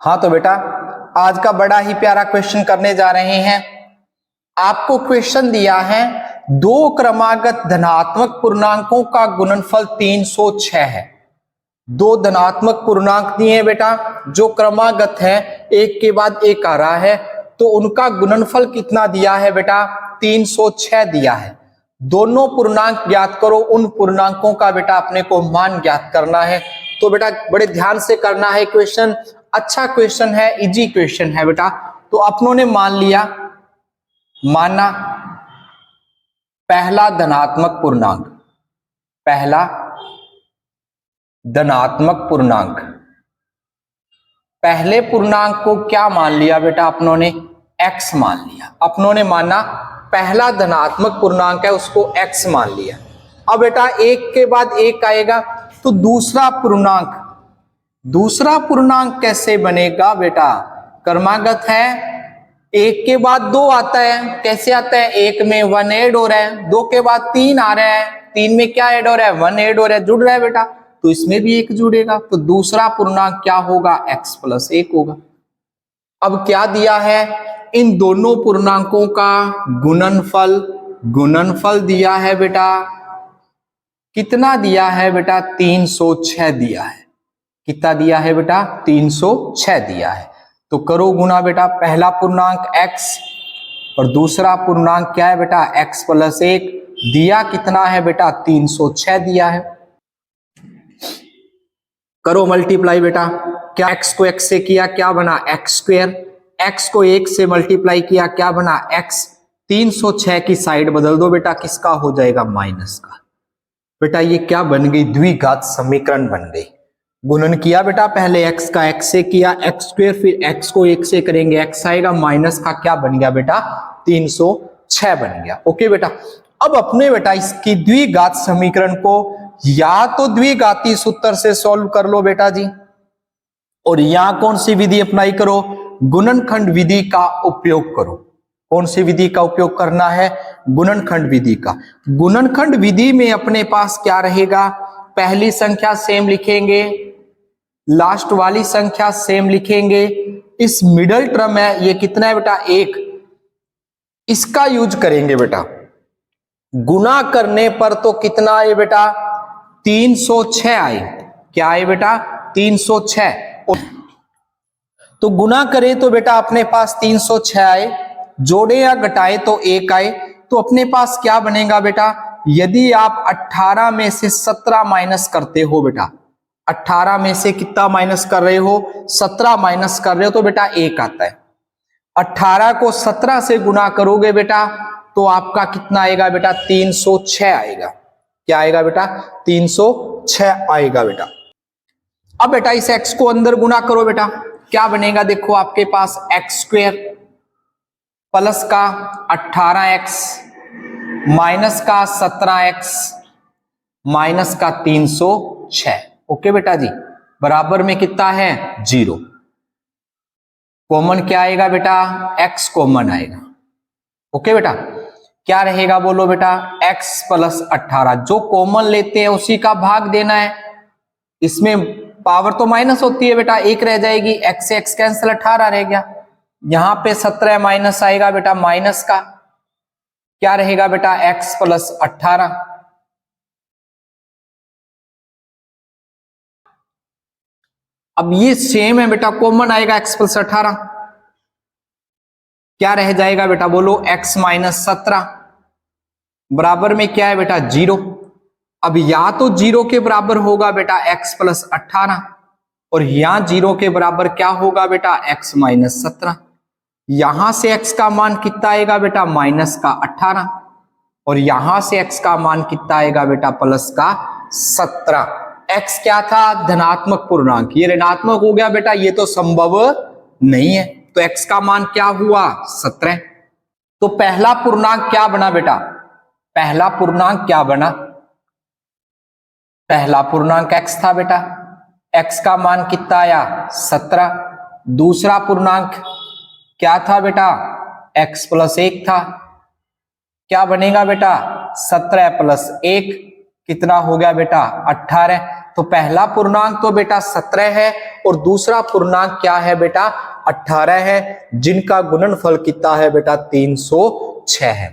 हाँ तो बेटा आज का बड़ा ही प्यारा क्वेश्चन करने जा रहे हैं। आपको क्वेश्चन दिया है दो क्रमागत धनात्मक पूर्णांकों का गुणनफल 306 है। दो धनात्मक पूर्णांक दिए हैं बेटा जो क्रमागत है, एक के बाद एक आ रहा है, तो उनका गुणनफल कितना दिया है बेटा 306 दिया है। दोनों पूर्णांक ज्ञात करो, उन पूर्णांकों का बेटा अपने को मान ज्ञात करना है। तो बेटा बड़े ध्यान से करना है क्वेश्चन, अच्छा क्वेश्चन है, इजी क्वेश्चन है बेटा। तो अपनों ने मान लिया, माना पहला धनात्मक पूर्णांक, पहला धनात्मक पूर्णांक, पहले पूर्णांक को क्या मान लिया बेटा अपनों ने x मान लिया। अपनों ने माना पहला धनात्मक पूर्णांक है उसको x मान लिया। अब बेटा एक के बाद एक आएगा तो दूसरा पूर्णांक कैसे बनेगा बेटा, क्रमागत है, एक के बाद दो आता है, कैसे आता है, एक में 1 ऐड हो रहा है, दो के बाद 3 आ रहा है, 3 में क्या ऐड हो रहा है 1 ऐड हो रहा है, जुड़ रहा है बेटा, तो इसमें भी एक जुड़ेगा, तो दूसरा पूर्णांक क्या होगा x + 1 होगा। अब क्या दिया है, इन दोनों पूर्णांकों का गुणनफल दिया है बेटा, कितना दिया है बेटा 306 दिया है। कितना दिया है बेटा 306 दिया है। तो करो गुना बेटा, पहला पूर्णांक x और दूसरा पूर्णांक क्या है बेटा x + 1, दिया कितना है बेटा 306 दिया है। करो मल्टीप्लाई बेटा, क्या x को x से किया क्या बना x², x को 1 से मल्टीप्लाई किया क्या बना x, 306 की साइड बदल दो बेटा, किसका हो जाएगा माइनस का। बेटा ये क्या बन गई, द्विघात समीकरण बन गई। गुणन किया बेटा, पहले x का x से किया x², फिर x को 1 से करेंगे x आएगा, माइनस का क्या बन गया बेटा 306 बन गया। ओके बेटा, अब अपने बेटा इसकी द्विघात समीकरण को या तो द्विघाती सूत्र से सॉल्व कर लो बेटा जी, और या कौन सी विधि अप्लाई करो, गुणनखंड विधि का उपयोग करो। कौन सी विधि का उपयोग करना है, गुणनखंड विधि का। गुणनखंड विधि में अपने पास क्या रहेगा, पहली संख्या सेम लिखेंगे, लास्ट वाली संख्या सेम लिखेंगे, इस मिडल टर्म है ये कितना है बेटा 1, इसका यूज करेंगे बेटा। गुना करने पर तो कितना आए बेटा 306 आए, क्या आए बेटा 306। तो गुना करें तो बेटा अपने पास 306 आए, जोड़े या घटाए तो 1 आए, तो अपने पास क्या बनेगा बेटा, यदि आप 18 में से 17 माइनस करते हो बेटा, 18 में से कितना माइनस कर रहे हो 17 माइनस कर रहे हो, तो बेटा 1 आता है। 18 को 17 से गुना करोगे बेटा तो आपका कितना आएगा बेटा 306 आएगा। क्या आएगा बेटा 306 आएगा बेटा। अब बेटा इस x को अंदर गुना करो बेटा, क्या बनेगा, देखो आपके पास x² प्लस का 18x माइनस का 17x माइनस का 306। ओके बेटा जी, बराबर में कितना है 0। कॉमन क्या आएगा बेटा x कॉमन आएगा। ओके बेटा, क्या रहेगा बोलो बेटा x + 18, जो कॉमन लेते हैं उसी का भाग देना है। इसमें पावर तो माइनस होती है बेटा, 1 रह जाएगी, x से x कैंसिल 18 रह गया, यहां पे 17 माइनस आएगा बेटा माइनस का, क्या रहेगा बेटा x + 18। अब ये सेम है बेटा, कॉमन आएगा x + 18, क्या रह जाएगा बेटा बोलो x - 17, बराबर में क्या है बेटा 0। अब या तो 0 के बराबर होगा बेटा x + 18, और यहां 0 के बराबर क्या होगा बेटा x - 17। यहां से x का मान कितना आएगा बेटा माइनस का 18, और यहां से x का मान कितना आएगा बेटा प्लस का 17। x क्या था धनात्मक पूर्णांक, ये ऋणात्मक हो गया बेटा, ये तो संभव नहीं है, तो x का मान क्या हुआ 17। तो पहला पूर्णांक क्या बना बेटा, पहला पूर्णांक क्या बना, पहला पूर्णांक x था बेटा, x का मान कितना आया 17। दूसरा पूर्णांक क्या था बेटा x + 1 था, क्या बनेगा बेटा 17 + 1 कितना हो गया बेटा 18। तो पहला पूर्णांक तो बेटा 17 है और दूसरा पूर्णांक क्या है बेटा 18 है, जिनका गुणनफल कितना है बेटा 306 है।